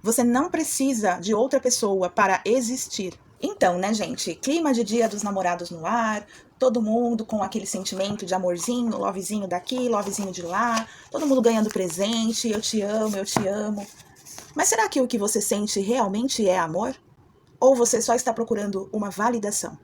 Você não precisa de outra pessoa para existir. Então, né, gente? Clima de Dia dos Namorados no ar, todo mundo com aquele sentimento de amorzinho, lovezinho daqui, lovezinho de lá, todo mundo ganhando presente, eu te amo, eu te amo. Mas será que o que você sente realmente é amor? Ou você só está procurando uma validação?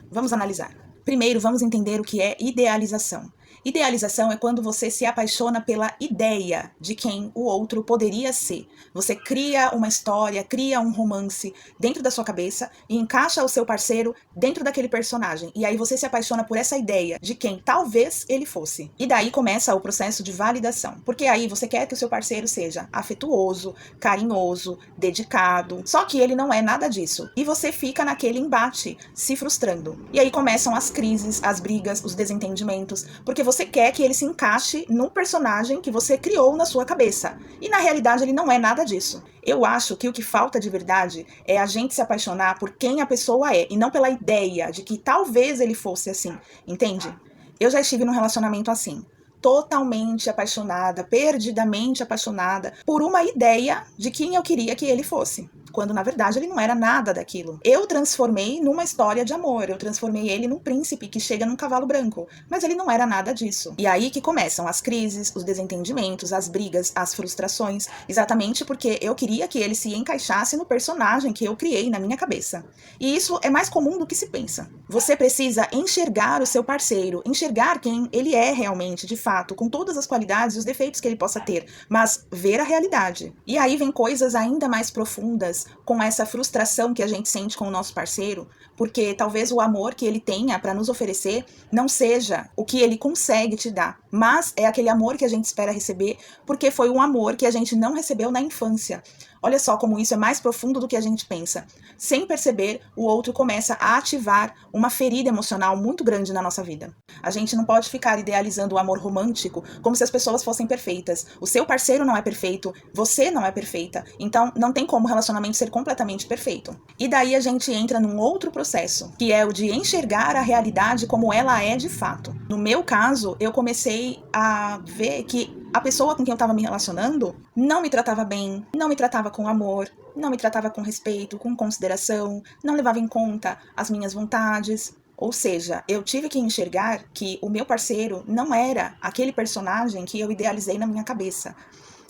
Vamos analisar. Primeiro, vamos entender o que é idealização. Idealização é quando você se apaixona pela ideia de quem o outro poderia ser. Você cria uma história, cria um romance dentro da sua cabeça e encaixa o seu parceiro dentro daquele personagem. E aí você se apaixona por essa ideia de quem talvez ele fosse. E daí começa o processo de validação. Porque aí você quer que o seu parceiro seja afetuoso, carinhoso, dedicado. Só que ele não é nada disso. E você fica naquele embate, se frustrando. E aí começam as crises, as brigas, os desentendimentos, porque você quer que ele se encaixe no personagem que você criou na sua cabeça. E na realidade ele não é nada disso. Eu acho que o que falta de verdade é a gente se apaixonar por quem a pessoa é, e não pela ideia de que talvez ele fosse assim, entende? Eu já estive num relacionamento assim, totalmente apaixonada, perdidamente apaixonada por uma ideia de quem eu queria que ele fosse, quando na verdade ele não era nada daquilo. Eu transformei numa história de amor, eu transformei ele num príncipe que chega num cavalo branco, mas ele não era nada disso. E aí que começam as crises, os desentendimentos, as brigas, as frustrações, exatamente porque eu queria que ele se encaixasse no personagem que eu criei na minha cabeça. E isso é mais comum do que se pensa. Você precisa enxergar o seu parceiro, enxergar quem ele é realmente, de fato, com todas as qualidades e os defeitos que ele possa ter, mas ver a realidade. E aí vem coisas ainda mais profundas com essa frustração que a gente sente com o nosso parceiro, porque talvez o amor que ele tenha para nos oferecer não seja o que ele consegue te dar, mas é aquele amor que a gente espera receber, porque foi um amor que a gente não recebeu na infância. Olha só como isso é mais profundo do que a gente pensa. Sem perceber, o outro começa a ativar uma ferida emocional muito grande na nossa vida. A gente não pode ficar idealizando o amor romântico como se as pessoas fossem perfeitas. O seu parceiro não é perfeito, você não é perfeita, então não tem como o relacionamento ser completamente perfeito. E daí a gente entra num outro processo, que é o de enxergar a realidade como ela é de fato. No meu caso, eu comecei a ver que a pessoa com quem eu estava me relacionando não me tratava bem, não me tratava com amor, não me tratava com respeito, com consideração, não levava em conta as minhas vontades. Ou seja, eu tive que enxergar que o meu parceiro não era aquele personagem que eu idealizei na minha cabeça.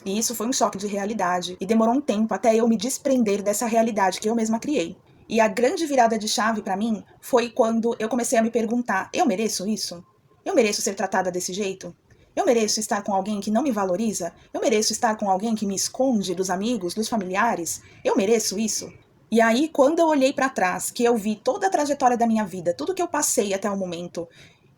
E isso foi um choque de realidade, e demorou um tempo até eu me desprender dessa realidade que eu mesma criei. E a grande virada de chave para mim foi quando eu comecei a me perguntar: eu mereço isso? Eu mereço ser tratada desse jeito? Eu mereço estar com alguém que não me valoriza? Eu mereço estar com alguém que me esconde dos amigos, dos familiares? Eu mereço isso? E aí, quando eu olhei para trás, que eu vi toda a trajetória da minha vida, tudo que eu passei até o momento,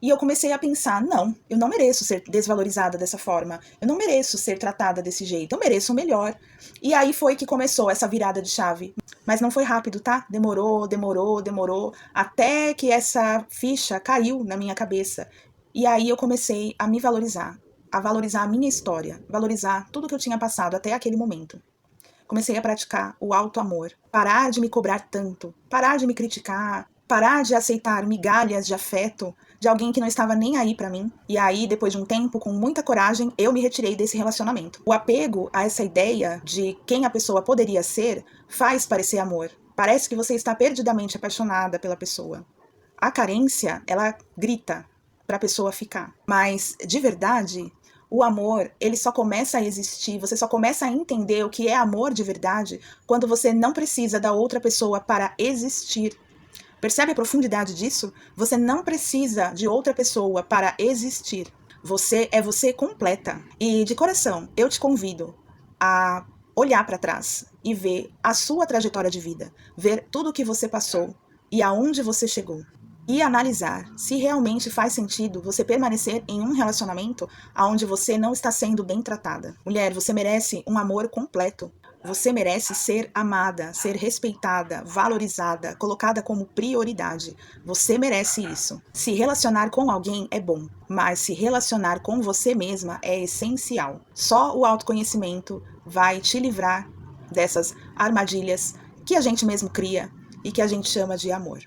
e eu comecei a pensar: não, eu não mereço ser desvalorizada dessa forma, eu não mereço ser tratada desse jeito, eu mereço o melhor. E aí foi que começou essa virada de chave. Mas não foi rápido, tá? Demorou, até que essa ficha caiu na minha cabeça. E aí eu comecei a me valorizar, a valorizar a minha história, valorizar tudo que eu tinha passado até aquele momento. Comecei a praticar o auto-amor, parar de me cobrar tanto, parar de me criticar, parar de aceitar migalhas de afeto de alguém que não estava nem aí pra mim. E aí, depois de um tempo, com muita coragem, eu me retirei desse relacionamento. O apego a essa ideia de quem a pessoa poderia ser faz parecer amor. Parece que você está perdidamente apaixonada pela pessoa. A carência, ela grita para a pessoa ficar. Mas, de verdade, o amor, ele só começa a existir, você só começa a entender o que é amor de verdade quando você não precisa da outra pessoa para existir. Percebe a profundidade disso? Você não precisa de outra pessoa para existir. Você é você completa. E, de coração, eu te convido a olhar para trás e ver a sua trajetória de vida, ver tudo o que você passou e aonde você chegou. E analisar se realmente faz sentido você permanecer em um relacionamento onde você não está sendo bem tratada. Mulher, você merece um amor completo. Você merece ser amada, ser respeitada, valorizada, colocada como prioridade. Você merece isso. Se relacionar com alguém é bom, mas se relacionar com você mesma é essencial. Só o autoconhecimento vai te livrar dessas armadilhas que a gente mesmo cria e que a gente chama de amor.